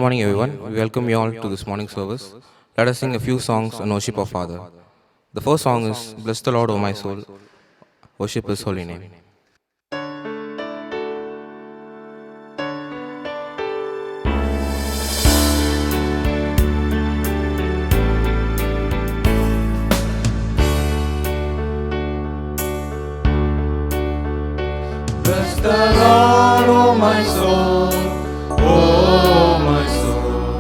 morning, everyone. We welcome you all to this morning service. Let us sing a few songs in worship of Father. The first song is Bless the Lord, O my soul. Worship His holy name. Bless the Lord, O my soul, O my soul.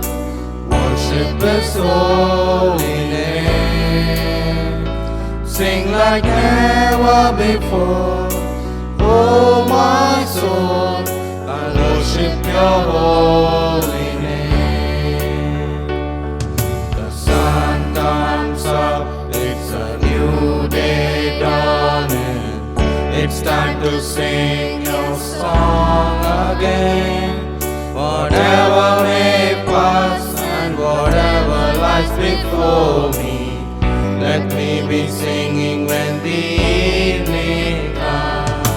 Worship His holy name. Sing like never before, O my soul. I worship Your holy name. The sun comes up, it's a new day dawning. It's time to sing Your song again. Whatever may pass and whatever lies before me, let me be singing when the evening comes.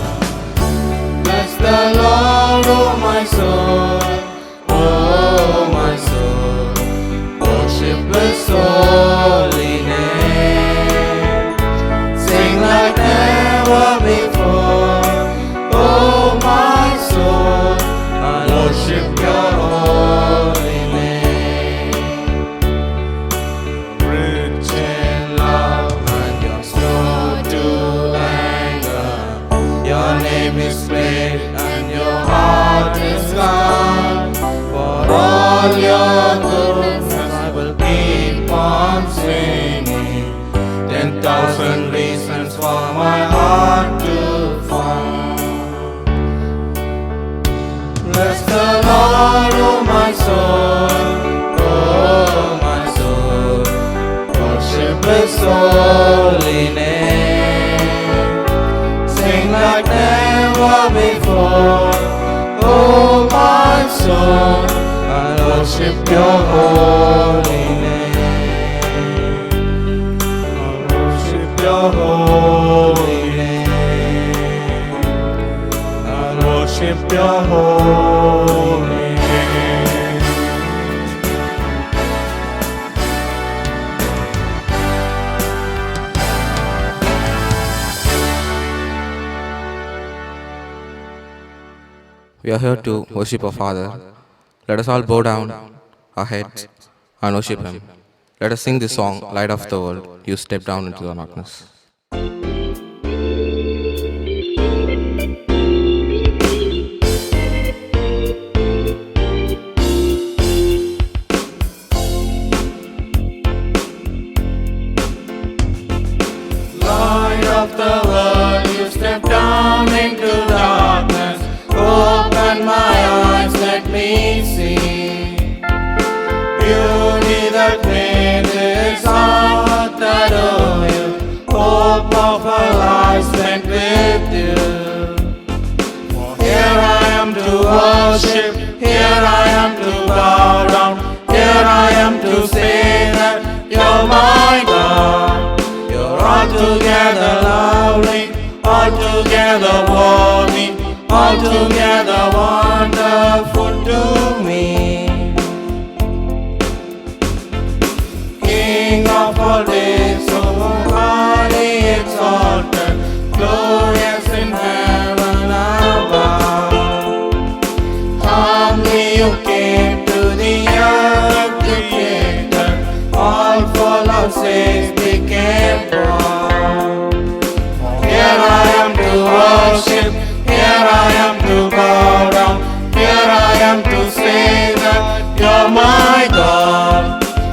Bless the Lord, O my soul, O my soul. Worship His holy name. Sing like never before, oh my soul, I worship Your holy name. Rich in love and You're slow to anger. Your name is great and Your heart is kind. For all Your goodness I will keep on singing. 10,000 reasons for my heart to find. Bless the Lord, O my soul, O my soul. Worship His holy name. Sing like never before, O my soul. I worship Your holy name. Your holy name. I worship Your holy name. We are here to worship our Father. Let us all bow down our heads and worship Him. Let us sing this song, Light of the World. You step down into the darkness. Light of the world, You step down into darkness. Open my eyes, let me see beauty that made this heart adore You. Hope of a life spent with You. For here I am to worship, here I am to bow down, here I am to say that You're my God. You're altogether lovely, altogether worthy, altogether wonderful to me. King of all days, so highly exalted, glorious in heaven above. Humbly You came to the earth created, all for love's sake became poor. Here I am to worship, here I am to bow down, here I am to say that You're my God.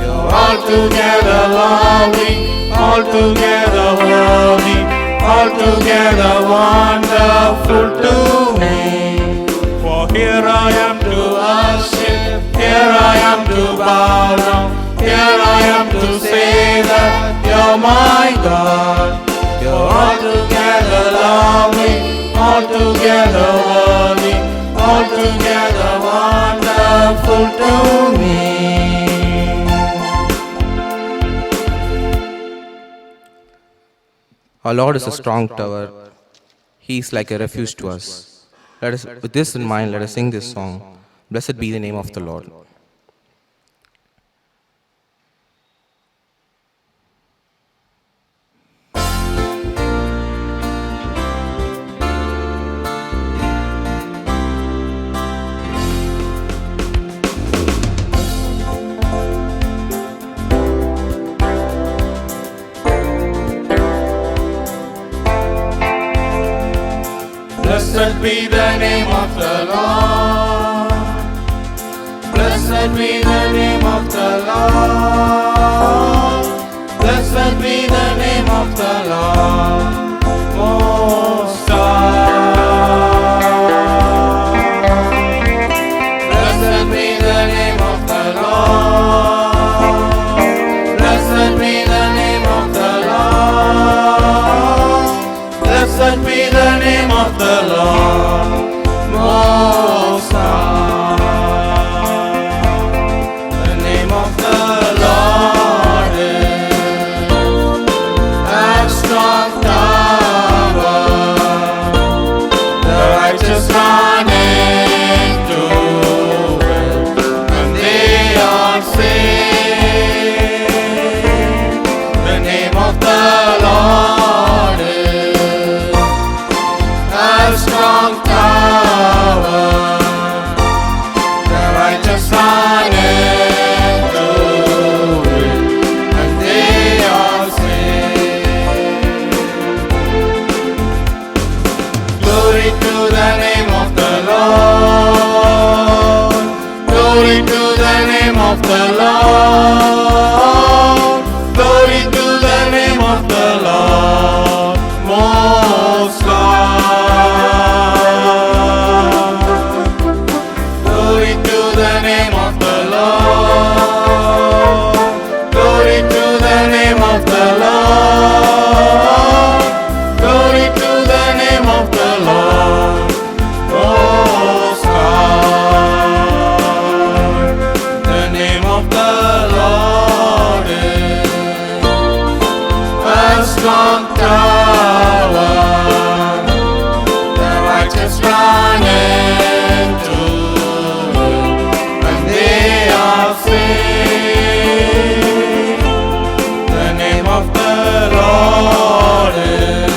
You're altogether lovely, altogether worthy, altogether wonderful to me. For here I am to worship, here I am to bow down, here I am to say that You're my God. You're altogether lovely, altogether worthy, altogether wonderful to me. Our Lord is a strong tower. He is like a refuge to us. With this in mind, let us sing this song. Blessed be the name of the Lord. Blessed be the name of the Lord. Blessed be the name of the Lord. Blessed be the name of the Lord Most High. Blessed be the name of the Lord. Blessed be the name of the Lord. Blessed be the name of the Lord Most High. The name of the Lord is a strong tower. The righteous run into it, and they are saved. The name of the Lord is a strong tower. The righteous run into it, and they are saved. Glory to the name of the Lord. Glory to the name of the Lord. Glory to the name of the Lord Most High. Glory to the name of the Lord. Glory to the name of the Lord. Glory to the name of the Lord Most High. The name of the Lord is a strong tower. The righteous run into it, and they are saved. The name of the Lord is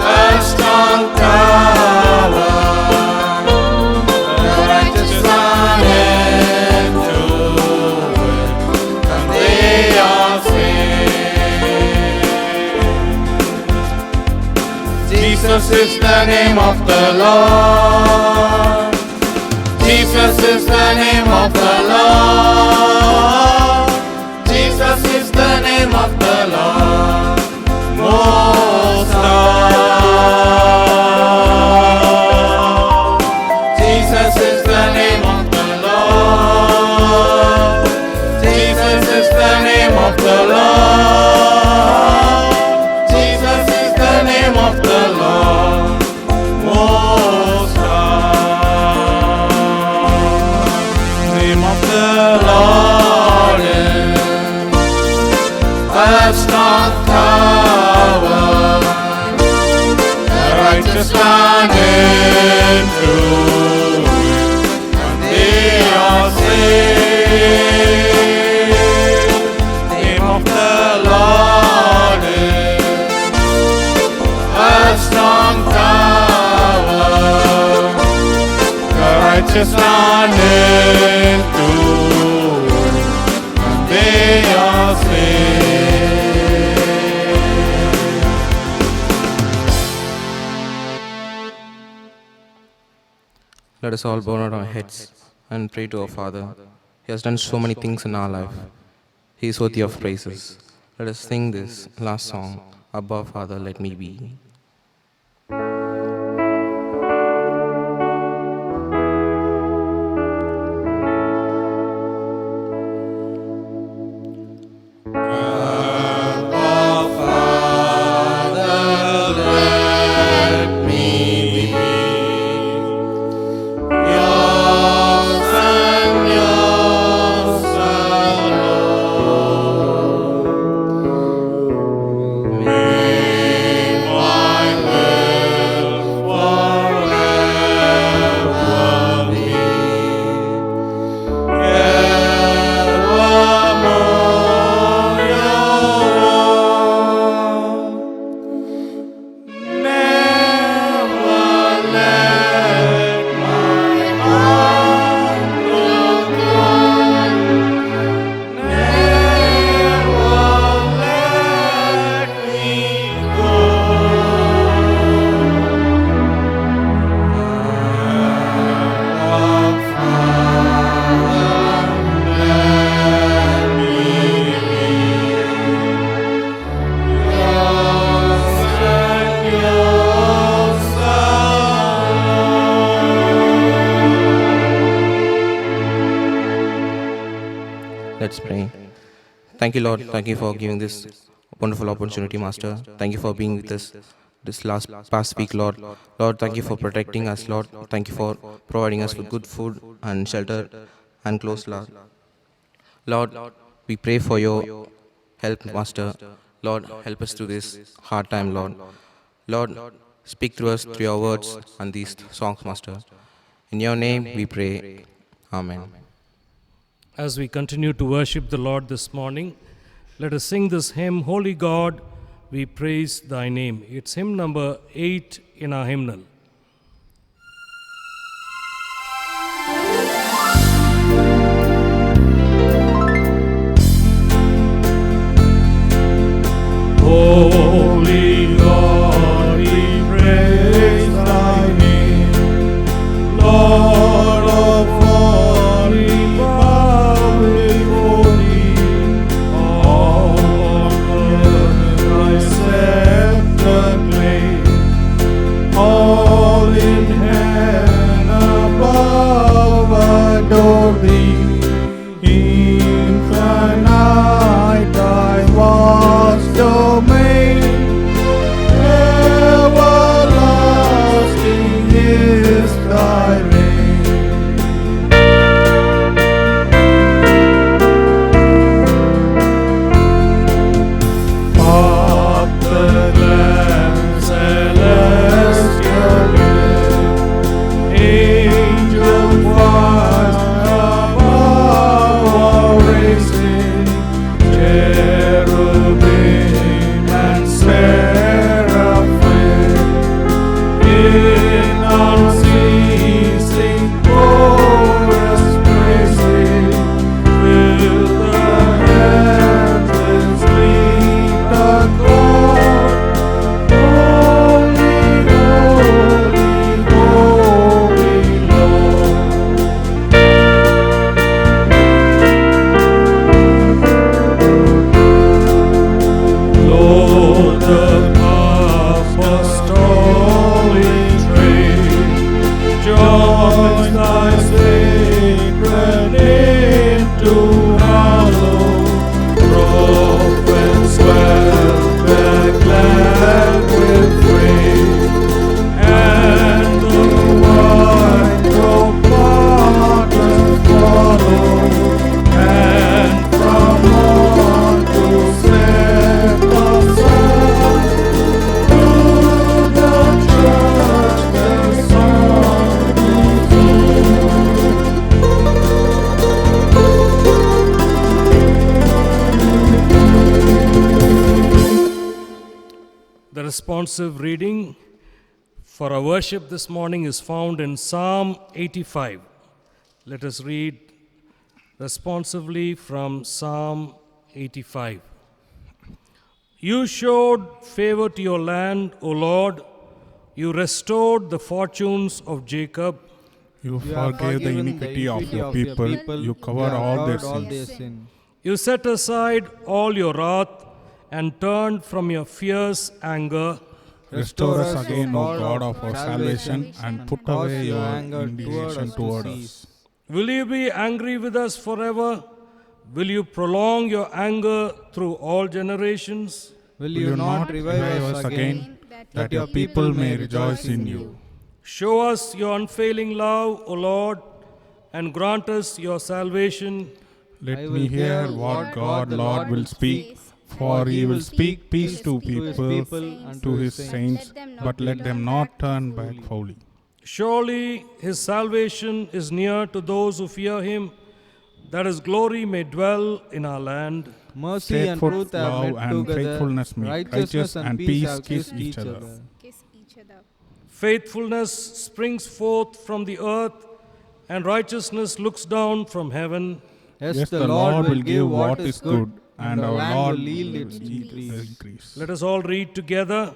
a strong tower. The righteous run into it, and they are saved. Jesus is the name of the Lord. Jesus is the name of the Lord. Jesus is the name of the Lord Most High. Jesus is the name of the Lord. Jesus is the name of the Lord. Jesus is the name of the Lord Most High. Name of the Lord is a strong tower. The righteous run into it, and they are saved. Name of the Lord is a strong tower. The righteous run into it, and they are saved. Let us all bow down our heads and pray to our Father. He has done so many things in our life. He is worthy of praises. Let us sing this last song, Abba Father, let me be. May Let's pray. Thank you, Lord. Thank you for giving this wonderful opportunity, Master. Thank you for being with us this past week, Lord. Lord, thank you for protecting us, Lord. Thank you for providing us with good food and shelter and clothes, Lord. Lord, we pray for your help, Master. Lord, help us through this hard time, Lord. Lord, speak through us through your words and these songs, Master. In your name we pray. Amen. As we continue to worship the Lord this morning, let us sing this hymn, Holy God, we praise thy name. It's hymn number 8 in our hymnal. Holy God, we praise thy name. Lord of all, we bow before thee. All earth thy scepter claim. All in heaven above adore thee. Infinite thy vast domain, everlasting is thy reign. Hark the glad celestial hymn, angel choirs above are raising, cherubim and seraphim, in unceasing chorus praising, fill the heavens, lead the God. Holy, holy, holy Lord. Lord, the apostolic train joins thy sacred name to hallow. Prophets swell their glad with praise, and the white robe martyrs follow, and from on to set the sun, to the church the Son is The responsive reading for our worship this morning is found in Psalm 85. Let us read responsively from Psalm 85. You showed favor to your land, O Lord. You restored the fortunes of Jacob. You forgave the iniquity of your people. You covered all their sins. You set aside all your wrath and turned from your fierce anger. Restore us again, O God of our salvation, and put away your indignation toward us. Will you be angry with us forever? Will you prolong your anger through all generations? Will you not revive us again, that your people may rejoice in you? Show us your unfailing love, O Lord, and grant us your salvation. Let me hear what God, Lord, will speak. For he will speak peace to people, to his saints, but let them not turn back foully. Surely his salvation is near to those who fear him, that his glory may dwell in our land. Mercy and Faithful truth have love met and together. faithfulness meet. Righteousness and peace kiss each other. Faithfulness springs forth from the earth, and righteousness looks down from heaven. Yes, the Lord will give what is good, and our land will yield its increase. Let us all read together.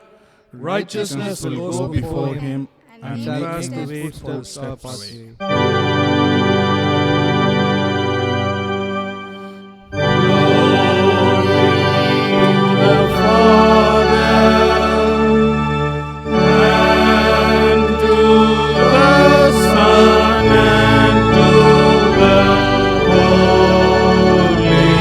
Righteousness will go before him, and Shall pass make the way his for footsteps our steps. pathway. Son and to the Holy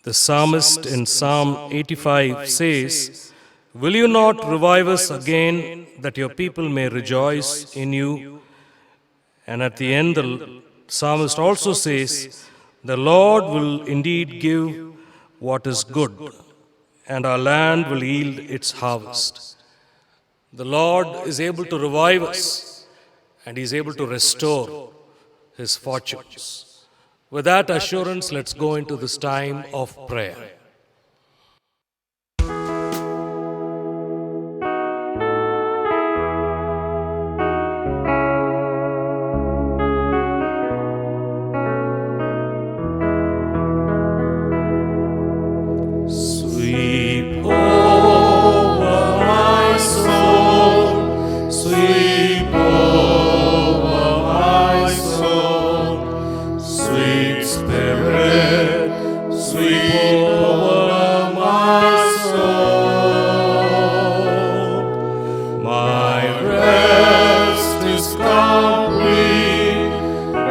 The psalmist in Psalm 85 says, "Will you not revive us again, that your people may rejoice in you?" And at the end, the psalmist also says, "The Lord will indeed give what is good, and our land will yield its harvest." The Lord is able to revive us, and He is able to restore His fortunes. With that assurance, let's go into this time of prayer. Sweep over my soul, sweep over my soul, sweet Spirit, sweep over my soul. My rest is complete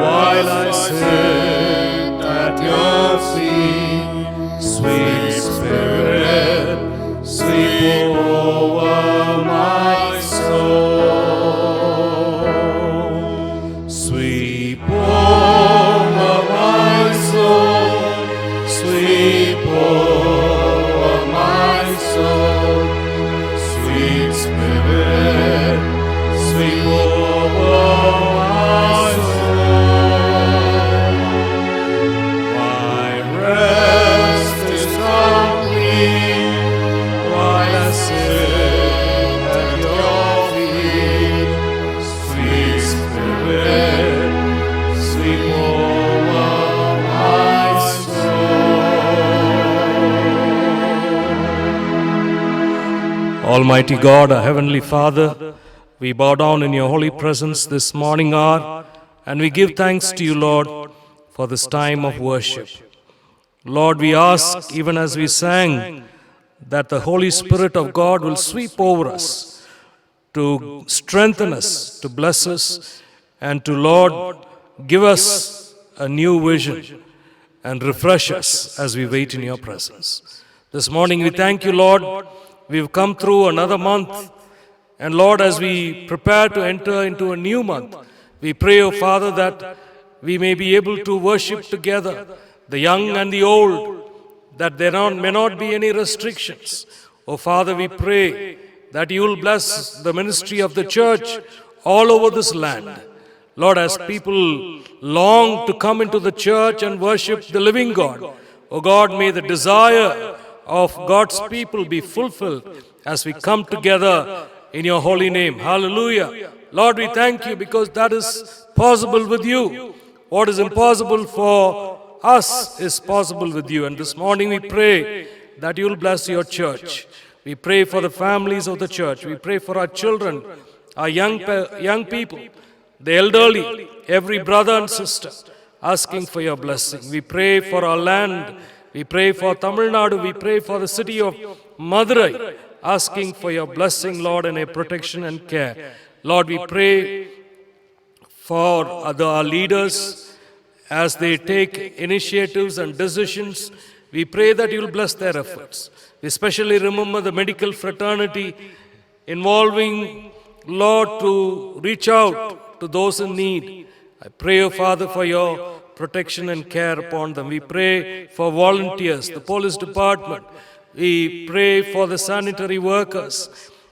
while I sit at your feet. Sweet Spirit, sweep over my soul. Sweep over my soul, sweep over my soul. Sweet Spirit, sweep over my soul. My rest is complete while I sit at your feet. Sweet Spirit, sweep over my soul. Almighty God, our Heavenly Father, we bow down in your holy presence this morning hour, and we give thanks to you, Lord, for this time of worship. Lord, we ask, even as we sang, that the Holy Spirit of God will sweep over us, to strengthen us, to bless us, and to, Lord, give us a new vision and refresh us as we wait in your presence. This morning we thank you, Lord. We've come through another month, and Lord, as we prepare to enter into a new month, we pray, O Father, that we may be able to worship together, the young and the old, that there may not be any restrictions. Oh Father, we pray that you will bless the ministry of the church all over this land. Lord, as people long to come into the church and worship the living God, oh God, may the desire of God's people be fulfilled as we come together in your holy name. Hallelujah. Lord, we thank you because that is possible with you. What is impossible for us is possible with you. And this morning we pray that you will bless your church. We pray for the families of the church. We pray for our children, our young people, the elderly, every brother and sister, asking for your blessing. We pray for our land. We pray for Tamil Nadu. We pray for the city of Madurai, asking for your blessing, Lord, and a protection and care. Lord, we pray for our leaders as they take initiatives and decisions. We pray that you will bless their efforts. We especially remember the medical fraternity involving, Lord, to reach out to those in need. I pray, O Father, for your protection and care upon them. We pray for volunteers, the police department. We pray for the sanitary workers.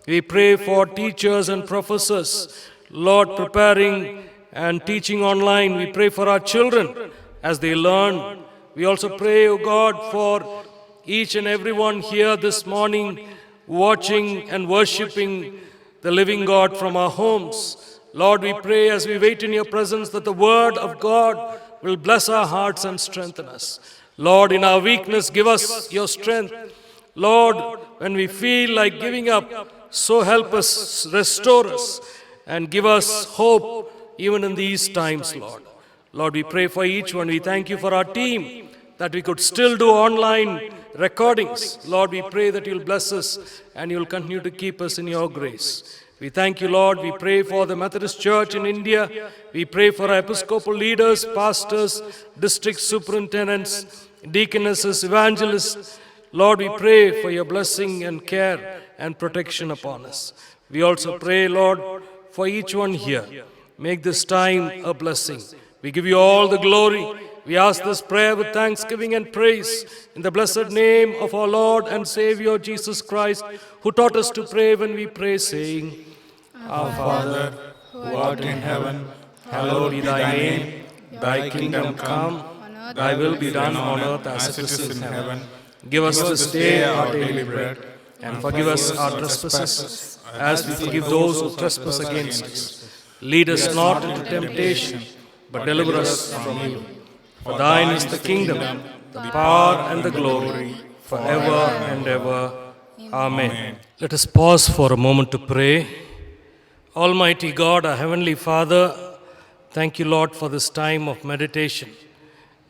We pray for teachers and professors, Lord, preparing and teaching online. We pray for our children as they learn. We also pray, O God, for each and everyone here this morning watching and worshipping the living God from our homes. Lord, we pray as we wait in your presence that the word of God will bless our hearts and strengthen us. Lord, in our weakness, give us your strength. Lord, when we feel like giving up, so help us, restore us, and give us hope even in these times, Lord. Lord, we pray for each one. We thank you for our team, that we could still do online recordings. Lord, we pray that you'll bless us and you'll continue to keep us in your grace. We thank you, Lord. We pray for the Methodist Church in India. We pray for our Episcopal leaders, pastors, district superintendents, deaconesses, evangelists. Lord, we pray for your blessing and care and protection upon us. We also pray, Lord, for each one here. Make this time a blessing. We give you all the glory. We ask this prayer with thanksgiving and praise in the blessed name of our Lord and Savior Jesus Christ, who taught us to pray when we pray, saying, Our Father, who art in heaven, hallowed be thy name. Thy kingdom come, thy will be done on earth as it is in heaven. Give us this day our daily bread, and forgive us our trespasses, as we forgive those who trespass against us. Lead us not into temptation, but deliver us from evil. For thine is the kingdom, the power, and the glory, forever and ever. Amen. Let us pause for a moment to pray. Almighty God, our Heavenly Father, thank you, Lord, for this time of meditation.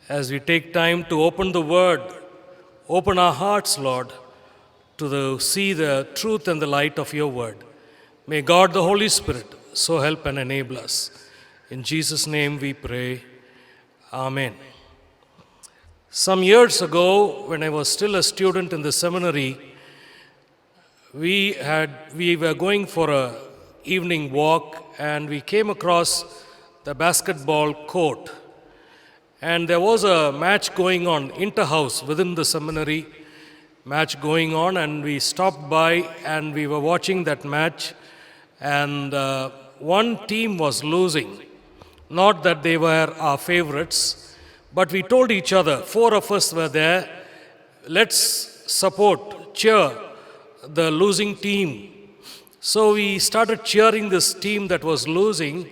As we take time to open the Word, open our hearts, Lord, to see the truth and the light of your Word. May God, the Holy Spirit, so help and enable us. In Jesus' name we pray. Amen. Some years ago, when I was still a student in the seminary, we were going for an evening walk, and we came across the basketball court. And there was a match going on, inter-house within the seminary, match going on, and we stopped by and we were watching that match, and one team was losing. Not that they were our favorites, but we told each other, 4 of us were there, let's support, cheer the losing team. So we started cheering this team that was losing,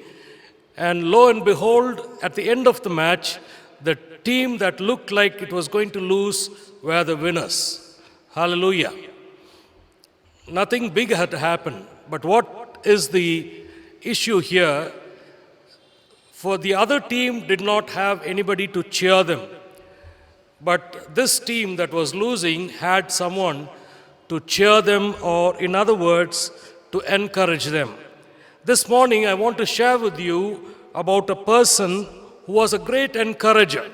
and lo and behold, at the end of the match, the team that looked like it was going to lose were the winners. Hallelujah. Nothing big had happened, but what is the issue here? For the other team did not have anybody to cheer them. But this team that was losing had someone to cheer them, or in other words, to encourage them. This morning I want to share with you about a person who was a great encourager.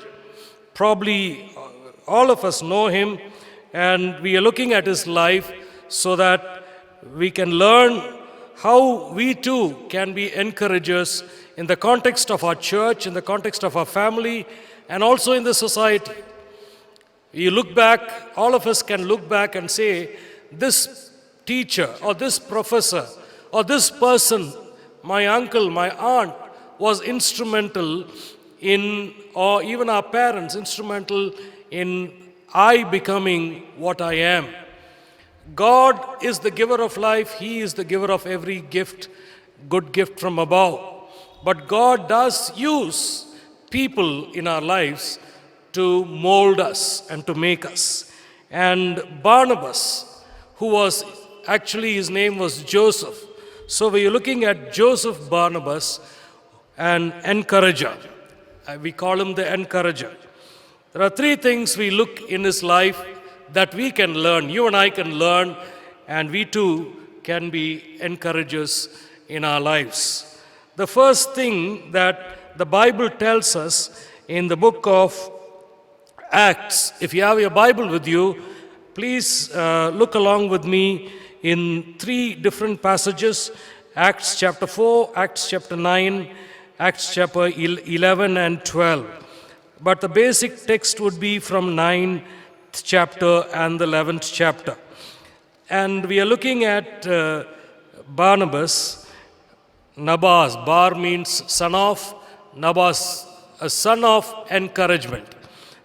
Probably all of us know him, and we are looking at his life so that we can learn how we too can be encouragers in the context of our church, in the context of our family, and also in the society. You look back, all of us can look back and say, this teacher or this professor or this person, my uncle, my aunt, was instrumental in, or even our parents, instrumental in I becoming what I am. God is the giver of life. He is the giver of every gift, good gift from above. But God does use people in our lives to mold us and to make us. And Barnabas, who was, actually his name was Joseph. So we are looking at Joseph Barnabas, an encourager. We call him the encourager. There are 3 things we look in his life that we can learn, you and I can learn, and we too can be encouragers in our lives. The first thing that the Bible tells us in the book of Acts, if you have your Bible with you, please look along with me in 3 different passages, Acts chapter 4, Acts chapter 9, Acts chapter 11 and 12. But the basic text would be from 9th chapter and the 11th chapter. And we are looking at Barnabas, Nabas. Bar means son of, Nabas, a son of encouragement.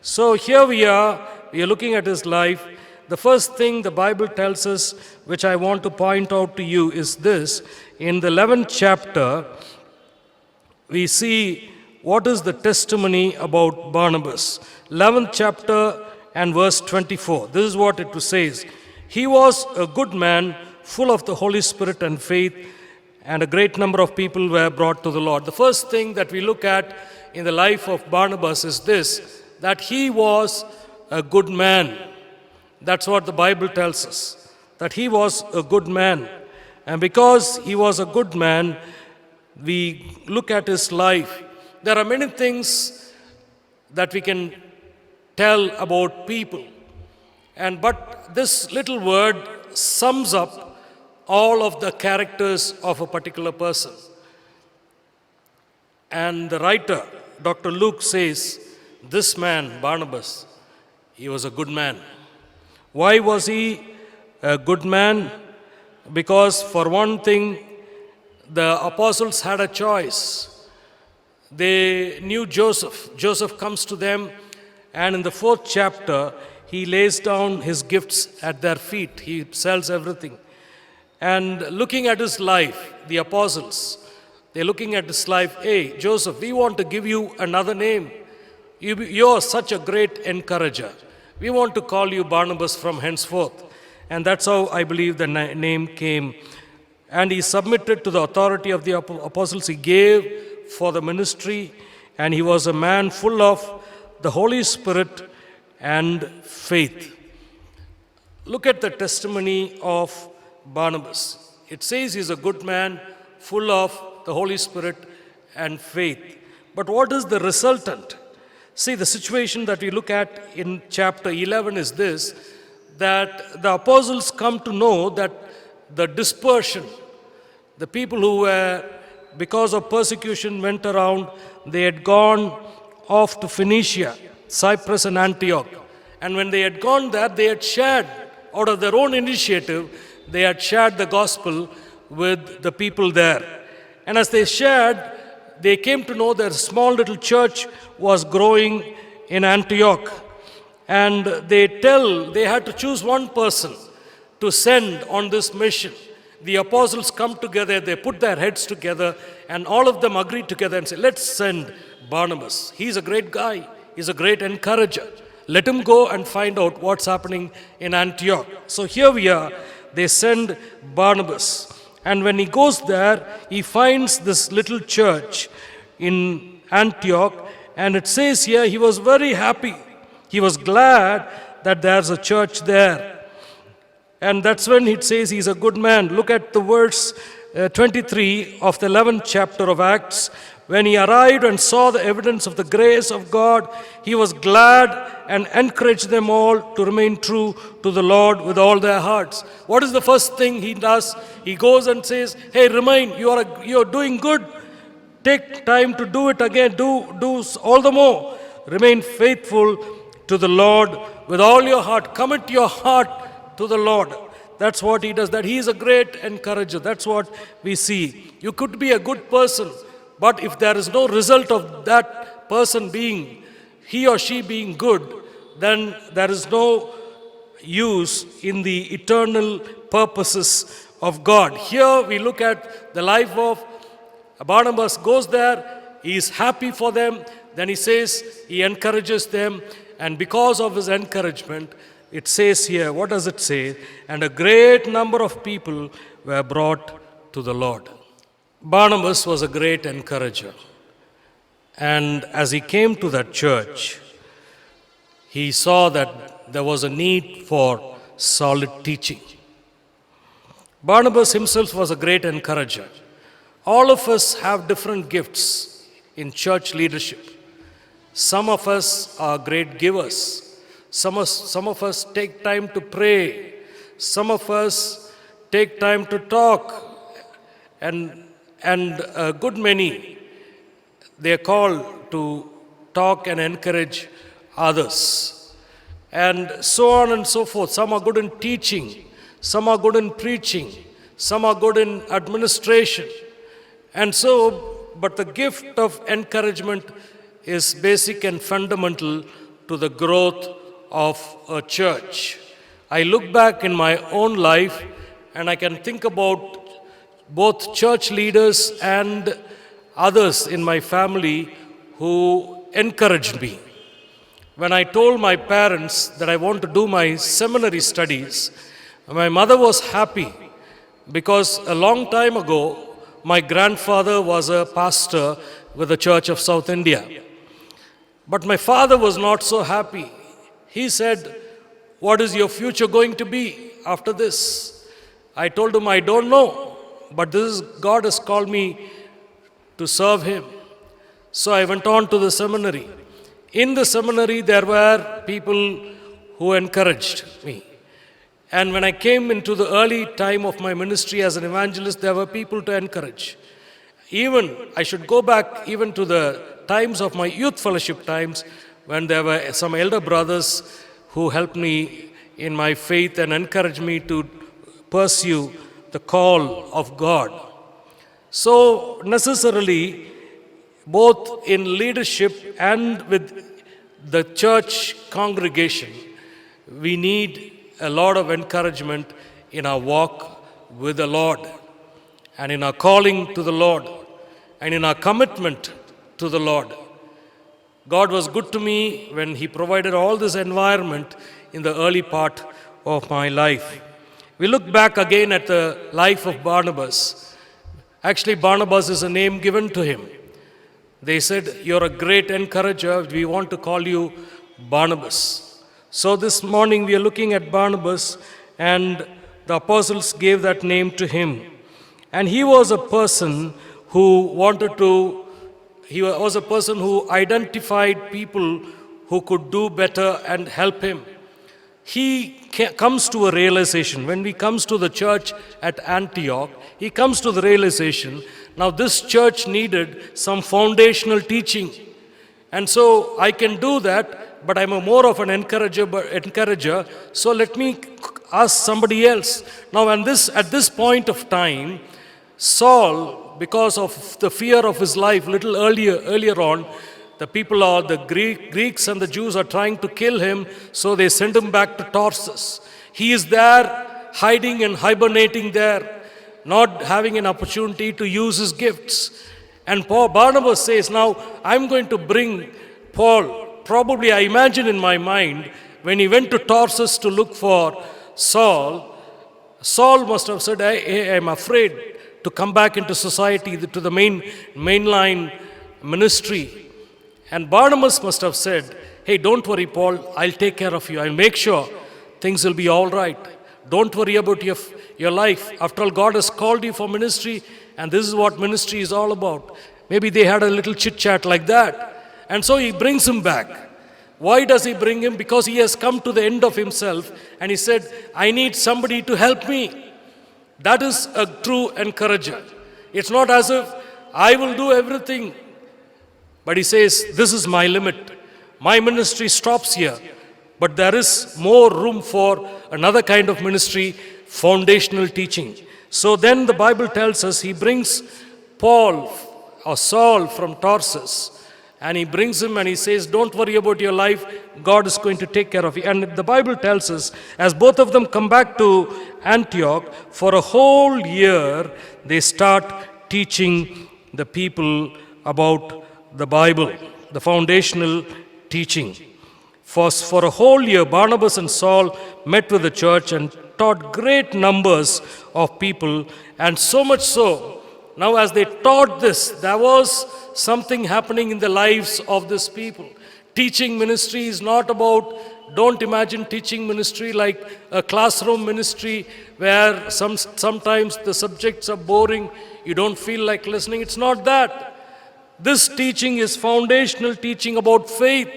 So here we are looking at his life. The first thing the Bible tells us, which I want to point out to you, is this. In the 11th chapter, we see what is the testimony about Barnabas. 11th chapter and verse 24. This is what it says. He was a good man, full of the Holy Spirit and faith, and a great number of people were brought to the Lord. The first thing that we look at in the life of Barnabas is this, that he was a good man. That's what the Bible tells us, that he was a good man. And because he was a good man, we look at his life. There are many things that we can tell about people. But this little word sums up all of the characters of a particular person. And the writer, Dr. Luke, says, this man, Barnabas, he was a good man. Why was he a good man? Because for one thing, the apostles had a choice. They knew Joseph. Joseph comes to them, and in the 4th chapter, he lays down his gifts at their feet. He sells everything. And looking at his life, the apostles, they're looking at his life. Hey, Joseph, we want to give you another name. You're such a great encourager. We want to call you Barnabas from henceforth. And that's how I believe the name came. And he submitted to the authority of the apostles. He gave for the ministry. And he was a man full of the Holy Spirit and faith. Look at the testimony of Barnabas. It says he's a good man, full of the Holy Spirit and faith. But what is the resultant? See, the situation that we look at in chapter 11 is this, that the apostles come to know that the dispersion, the people who were, because of persecution, went around, they had gone off to Phoenicia, Cyprus and Antioch. And when they had gone there, they had shared, out of their own initiative, they had shared the gospel with the people there. And as they shared, they came to know that a small little church was growing in Antioch. And they had to choose one person to send on this mission. The apostles come together, they put their heads together, and all of them agreed together and said, let's send Barnabas. He's a great guy. He's a great encourager. Let him go and find out what's happening in Antioch. So here we are. They send Barnabas. And when he goes there, he finds this little church in Antioch. And it says here, he was very happy. He was glad that there's a church there. And that's when it says he's a good man. Look at the verse 23 of the 11th chapter of Acts. When he arrived and saw the evidence of the grace of God, he was glad and encouraged them all to remain true to the Lord with all their hearts. What is the first thing he does? He goes and says, hey, remain, you're doing good. Take time to do it again. Do all the more. Remain faithful to the Lord with all your heart. Commit your heart to the Lord. That's what he does. That he is a great encourager. That's what we see. You could be a good person, but if there is no result of that person being, he or she being good, then there is no use in the eternal purposes of God. Here we look at the life of Barnabas. Goes there, he is happy for them, then he says he encourages them, and because of his encouragement, it says here, what does it say? And a great number of people were brought to the Lord. Barnabas was a great encourager. And as he came to that church, he saw that there was a need for solid teaching. Barnabas himself was a great encourager. All of us have different gifts in church leadership. Some of us are great givers. Some of us take time to pray. Some of us take time to talk. And a good many, they are called to talk and encourage others. And so on and so forth. Some are good in teaching. Some are good in preaching. Some are good in administration. And so, but the gift of encouragement is basic and fundamental to the growth of a church. I look back in my own life and I can think about both church leaders and others in my family who encouraged me. When I told my parents that I want to do my seminary studies, my mother was happy because a long time ago, my grandfather was a pastor with the Church of South India. But my father was not so happy. He said, what is your future going to be after this? I told him, I don't know, but God has called me to serve him. So I went on to the seminary. In the seminary, there were people who encouraged me. And when I came into the early time of my ministry as an evangelist, there were people to encourage. Even, I should go back even to the times of my youth fellowship times, when there were some elder brothers who helped me in my faith and encouraged me to pursue the call of God. So necessarily, both in leadership and with the church congregation, we need a lot of encouragement in our walk with the Lord, and in our calling to the Lord, and in our commitment to the Lord. God was good to me when He provided all this environment in the early part of my life. We look back again at the life of Barnabas. Actually, Barnabas is a name given to him. They said, "You're a great encourager. We want to call you Barnabas." So this morning we are looking at Barnabas, and the apostles gave that name to him. And he was a person who he was a person who identified people who could do better and help him. He comes to a realization. When he comes to the church at Antioch, he comes to the realization, now this church needed some foundational teaching. And so I can do that, but I'm more of an encourager, so let me ask somebody else. Now at this point of time, Saul, because of the fear of his life, little earlier on, the Greeks and the Jews are trying to kill him, so they send him back to Tarsus. He is there, hiding and hibernating there, not having an opportunity to use his gifts. And Barnabas says, now I'm going to bring Paul. Probably I imagine in my mind, when he went to Tarsus to look for Saul must have said, I'm afraid to come back into society, to the mainline ministry. And Barnabas must have said, hey, don't worry, Paul, I'll take care of you. I'll make sure things will be all right. Don't worry about your life. After all, God has called you for ministry, and this is what ministry is all about. Maybe they had a little chit-chat like that. And so he brings him back. Why does he bring him? Because he has come to the end of himself, and he said, I need somebody to help me. That is a true encourager. It's not as if I will do everything. But he says, this is my limit. My ministry stops here. But there is more room for another kind of ministry, foundational teaching. So then the Bible tells us he brings Paul or Saul from Tarsus, and he brings him and he says, don't worry about your life, God is going to take care of you. And the Bible tells us, as both of them come back to Antioch, for a whole year, they start teaching the people about the Bible, the foundational teaching. For a whole year, Barnabas and Saul met with the church and taught great numbers of people, and so much so, now as they taught this, there was something happening in the lives of these people. Teaching ministry is not about, don't imagine teaching ministry like a classroom ministry where sometimes the subjects are boring, you don't feel like listening. It's not that. This teaching is foundational teaching about faith,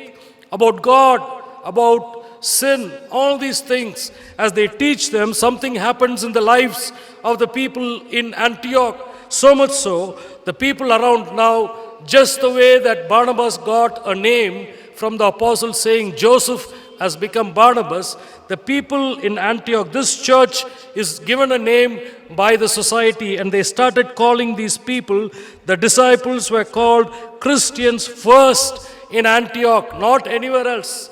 about God, about sin, all these things. As they teach them, something happens in the lives of the people in Antioch. So much so, the people around now, just the way that Barnabas got a name from the apostles saying Joseph has become Barnabas, the people in Antioch, this church is given a name by the society, and they started calling these people, the disciples were called Christians first in Antioch, not anywhere else.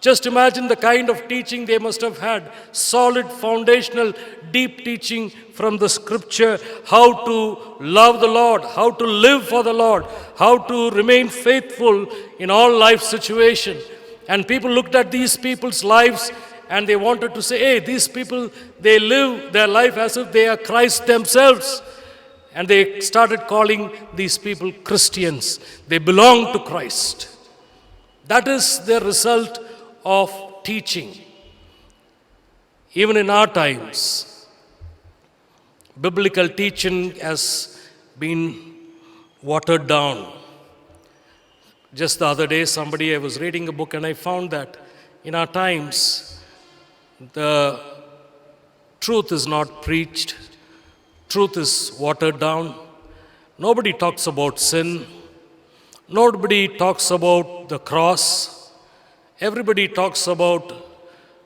Just imagine the kind of teaching they must have had. Solid, foundational, deep teaching from the scripture. How to love the Lord, how to live for the Lord, how to remain faithful in all life situations. And people looked at these people's lives and they wanted to say, hey, these people, they live their life as if they are Christ themselves. And they started calling these people Christians. They belong to Christ. That is the result of teaching. Even in our times, biblical teaching has been watered down. Just the other day, I was reading a book and I found that in our times, the truth is not preached, truth is watered down. Nobody talks about sin, nobody talks about the cross. Everybody talks about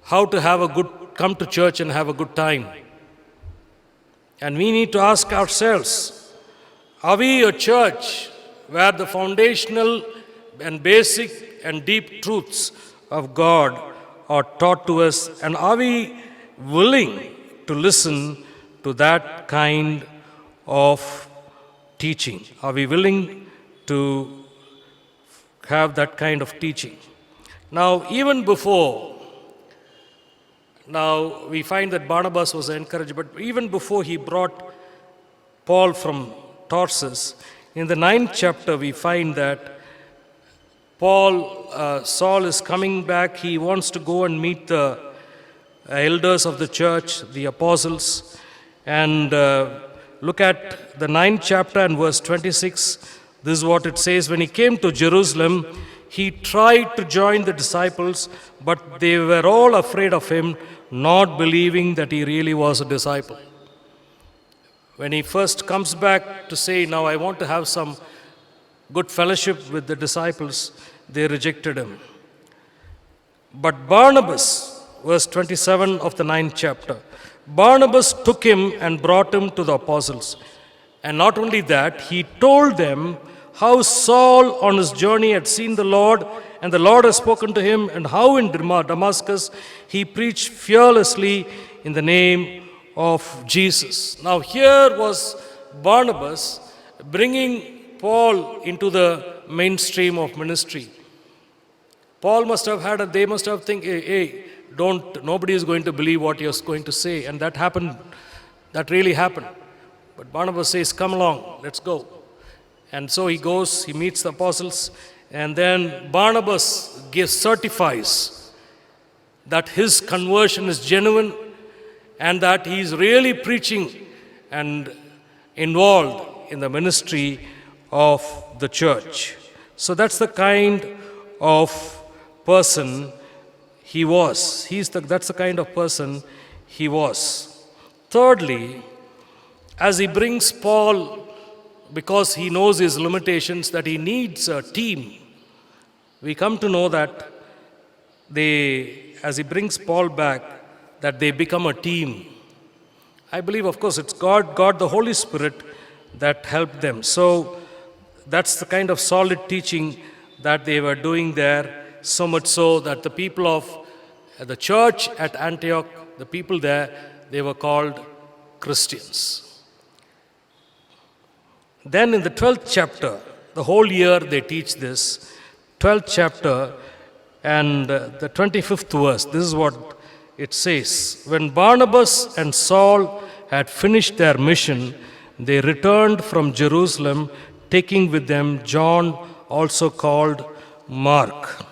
how to come to church and have a good time. And we need to ask ourselves, are we a church where the foundational and basic and deep truths of God are taught to us, and are we willing to listen to that kind of teaching? Are we willing to have that kind of teaching? Now, we find that Barnabas was encouraged, but even before he brought Paul from Tarsus, in the 9th chapter we find that Saul is coming back. He wants to go and meet the elders of the church, the apostles. And look at the 9th chapter and verse 26. This is what it says. When he came to Jerusalem, he tried to join the disciples, but they were all afraid of him, not believing that he really was a disciple. When he first comes back to say, now I want to have some good fellowship with the disciples, they rejected him. But Barnabas, verse 27 of the 9th chapter, Barnabas took him and brought him to the apostles. And not only that, he told them how Saul on his journey had seen the Lord, and the Lord had spoken to him, and how in Damascus he preached fearlessly in the name of Jesus. Now here was Barnabas bringing Paul into the mainstream of ministry. Paul must have they must have think, hey, nobody is going to believe what you're going to say. And that happened, that really happened. But Barnabas says, come along, let's go. And so he goes, he meets the apostles, and then Barnabas certifies that his conversion is genuine and that he is really preaching and involved in the ministry of the church. So that's the kind of person he was. That's the kind of person he was. Thirdly, as he brings Paul, because he knows his limitations, that he needs a team, we come to know that as he brings Paul back, that they become a team. I believe, of course, it's God the Holy Spirit that helped them. So that's the kind of solid teaching that they were doing there, so much so that the people of the church at Antioch, the people there, they were called Christians. Then in the 12th chapter, the whole year they teach this, 12th chapter and the 25th verse, this is what it says. When Barnabas and Saul had finished their mission, they returned from Jerusalem, taking with them John, also called Mark.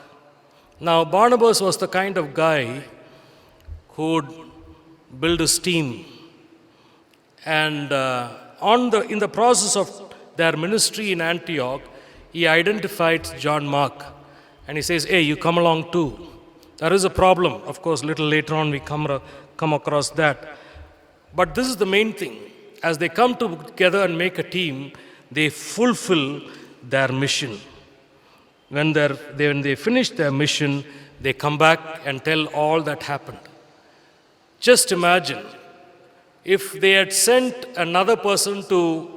Now, Barnabas was the kind of guy who would build his team. And in the process of their ministry in Antioch, he identified John Mark. And he says, hey, you come along too. There is a problem. Of course, a little later on we come across that. But this is the main thing. As they come together and make a team, they fulfill their mission. When they finish their mission, they come back and tell all that happened. Just imagine if they had sent another person to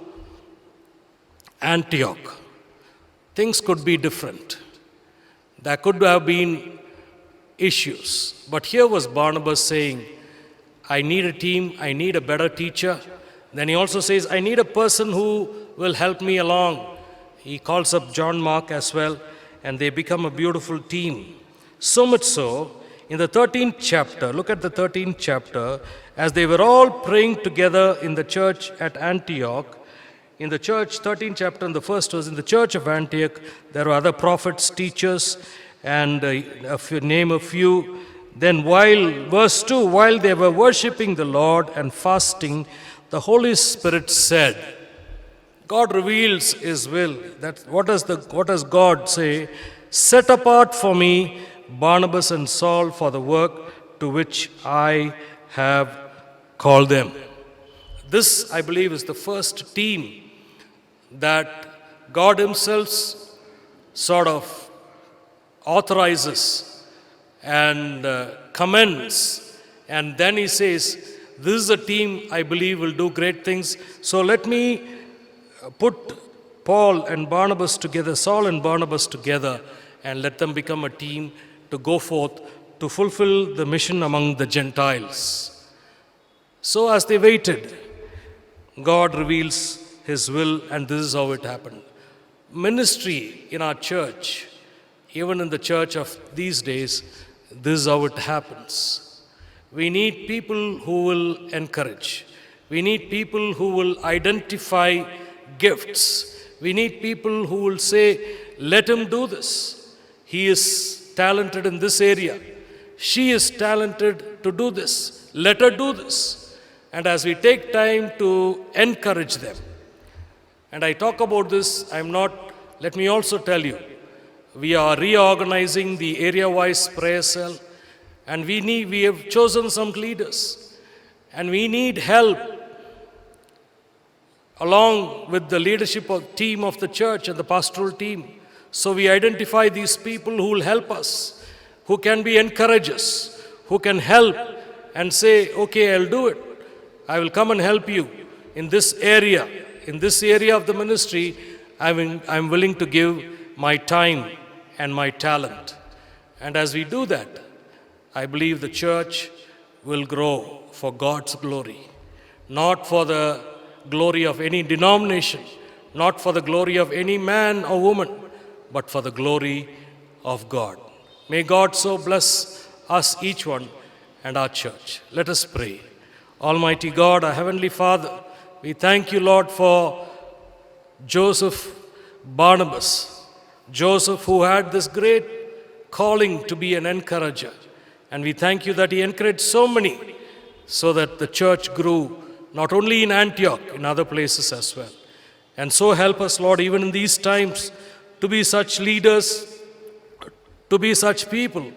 Antioch, things could be different. There could have been issues. But here was Barnabas saying, I need a team, I need a better teacher. Then he also says, I need a person who will help me along. He calls up John Mark as well, and they become a beautiful team. So much so, in the 13th chapter, look at the 13th chapter, as they were all praying together in the church at Antioch, in the church, 13th chapter and the first verse, in the church of Antioch, there were other prophets, teachers, and name a few. Then verse 2, while they were worshipping the Lord and fasting, the Holy Spirit said, God reveals His will. What does God say? Set apart for me Barnabas and Saul for the work to which I have called them. This, I believe, is the first team that God Himself sort of authorizes and commends. And then He says, this is a team I believe will do great things. So let me put Paul and Barnabas together, Saul and Barnabas together, and let them become a team to go forth to fulfill the mission among the Gentiles. So as they waited, God reveals His will, and this is how it happened. Ministry in our church, even in the church of these days, this is how it happens. We need people who will encourage. We need people who will identify gifts. We need people who will say, let him do this. He is talented in this area. She is talented to do this. Let her do this. And as we take time to encourage them, and I talk about this, let me also tell you, we are reorganizing the area-wise prayer cell, and we have chosen some leaders, and we need help along with the leadership team of the church and the pastoral team. So we identify these people who will help us, who can be encouragers, who can help and say, okay, I'll do it. I will come and help you in this area. In this area of the ministry, I'm willing to give my time and my talent. And as we do that, I believe the church will grow for God's glory, not for the glory of any denomination, not for the glory of any man or woman, but for the glory of God. May God so bless us, each one, and our church. Let us pray. Almighty God, our Heavenly Father, we thank you, Lord, for Joseph Barnabas. Joseph, who had this great calling to be an encourager. And we thank you that he encouraged so many so that the church grew, not only in Antioch, in other places as well. And so help us, Lord, even in these times, to be such leaders, to be such people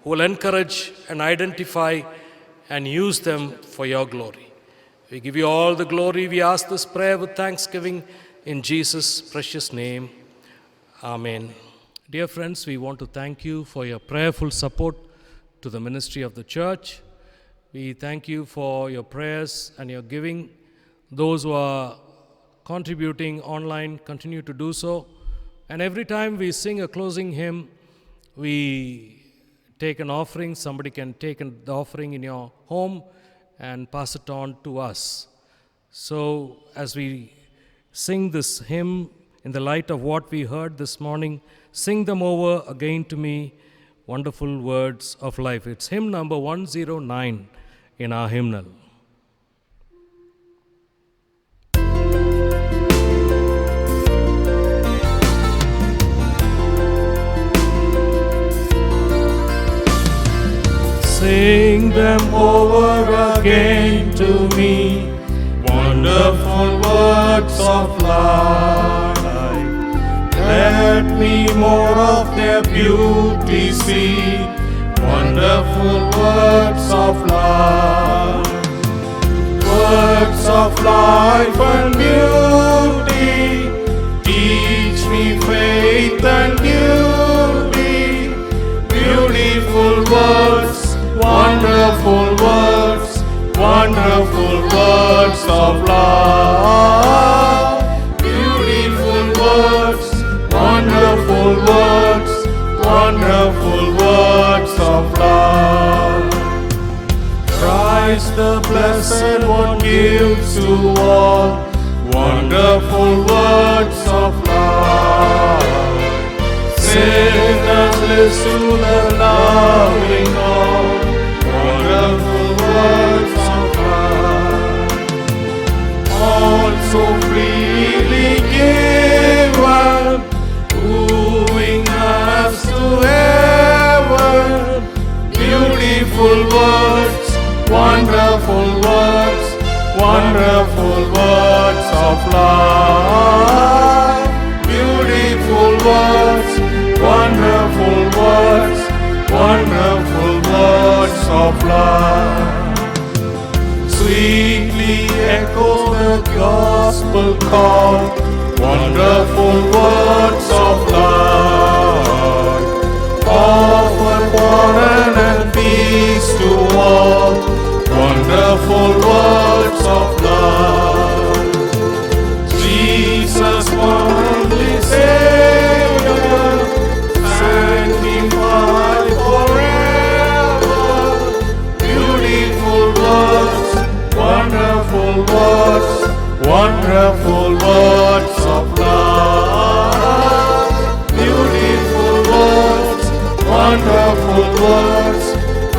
who will encourage and identify and use them for your glory. We give you all the glory. We ask this prayer with thanksgiving in Jesus' precious name. Amen. Dear friends, we want to thank you for your prayerful support to the ministry of the church. We thank you for your prayers and your giving. Those who are contributing online, continue to do so. And every time we sing a closing hymn, we take an offering. Somebody can take the offering in your home and pass it on to us. So as we sing this hymn in the light of what we heard this morning, sing them over again to me, wonderful words of life. It's hymn number 109 in our hymnal. Sing them over again to me, wonderful words of life. Let me more of their beauty see, wonderful words of life. Words of life and beauty, teach me faith and beauty. Beautiful words, wonderful words, wonderful words of love. Beautiful words, wonderful words, wonderful words of love. Christ the Blessed One gives to all wonderful words of love. Sinners listen to the loving all wonderful words of love. All so freely given, wooing us to heaven. Beautiful words, wonderful words, wonderful words of of love. Beautiful words, wonderful words, wonderful words of love. Sweetly echo the gospel call, wonderful words of love. Offer pardon and peace to all, wonderful words of love. Jesus, only Savior, sanctified forever. Beautiful words, wonderful words, wonderful words of love. Beautiful words, wonderful words,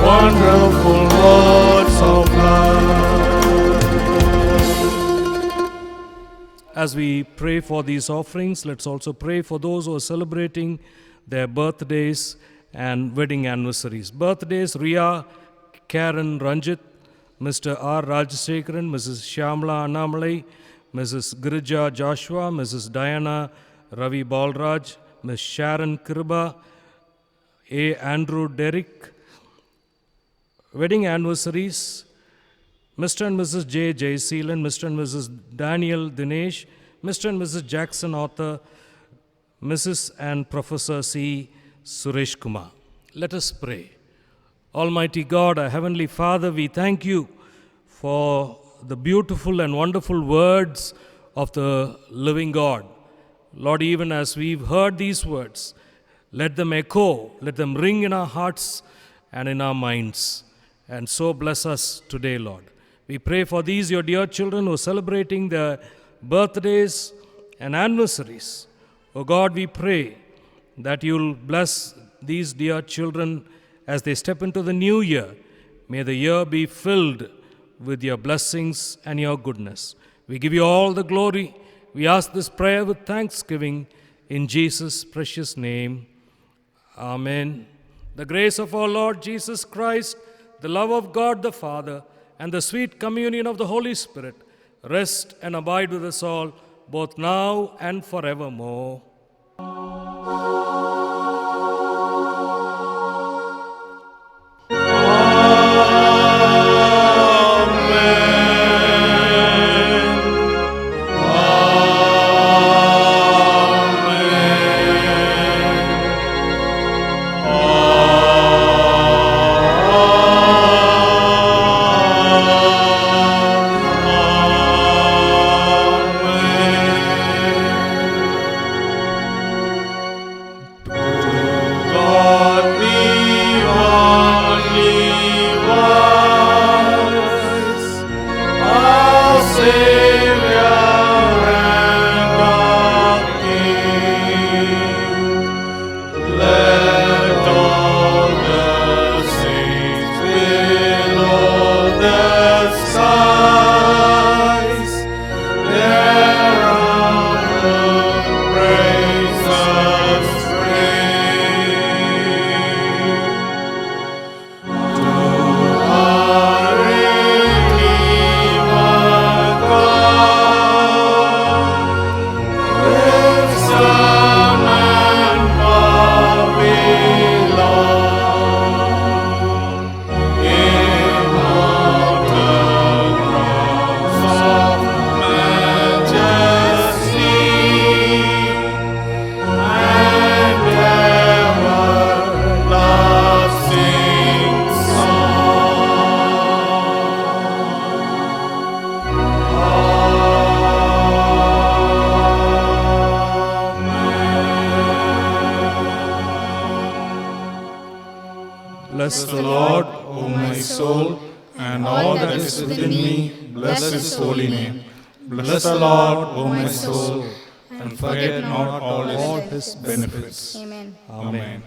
wonderful words of love. As we pray for these offerings, let's also pray for those who are celebrating their birthdays and wedding anniversaries. Birthdays: Ria Karen Ranjit, Mr. R. Rajashekaran, Mrs. Shyamla Annamalai, Mrs. Girija Joshua, Mrs. Diana Ravi Balraj, Ms. Sharon Kirba, A. Andrew Derrick. Wedding anniversaries: Mr. and Mrs. J. Jayseelan, Mr. and Mrs. Daniel Dinesh, Mr. and Mrs. Jackson Author, Mrs. and Professor C. Suresh Kumar. Let us pray. Almighty God, our Heavenly Father, we thank you for the beautiful and wonderful words of the living God. Lord, even as we've heard these words, let them echo, let them ring in our hearts and in our minds. And so bless us today, Lord. We pray for these, your dear children who are celebrating their birthdays and anniversaries. Oh God, we pray that you'll bless these dear children as they step into the new year. May the year be filled with your blessings and your goodness. We give you all the glory. We ask this prayer with thanksgiving in Jesus' precious name. Amen. The grace of our Lord Jesus Christ, the love of God the Father, and the sweet communion of the Holy Spirit rest and abide with us all, both now and forevermore. Bless the Lord, O my soul, and all that is within me, bless his holy name. Bless the Lord, O my soul, and forget not all his benefits. Amen. Amen.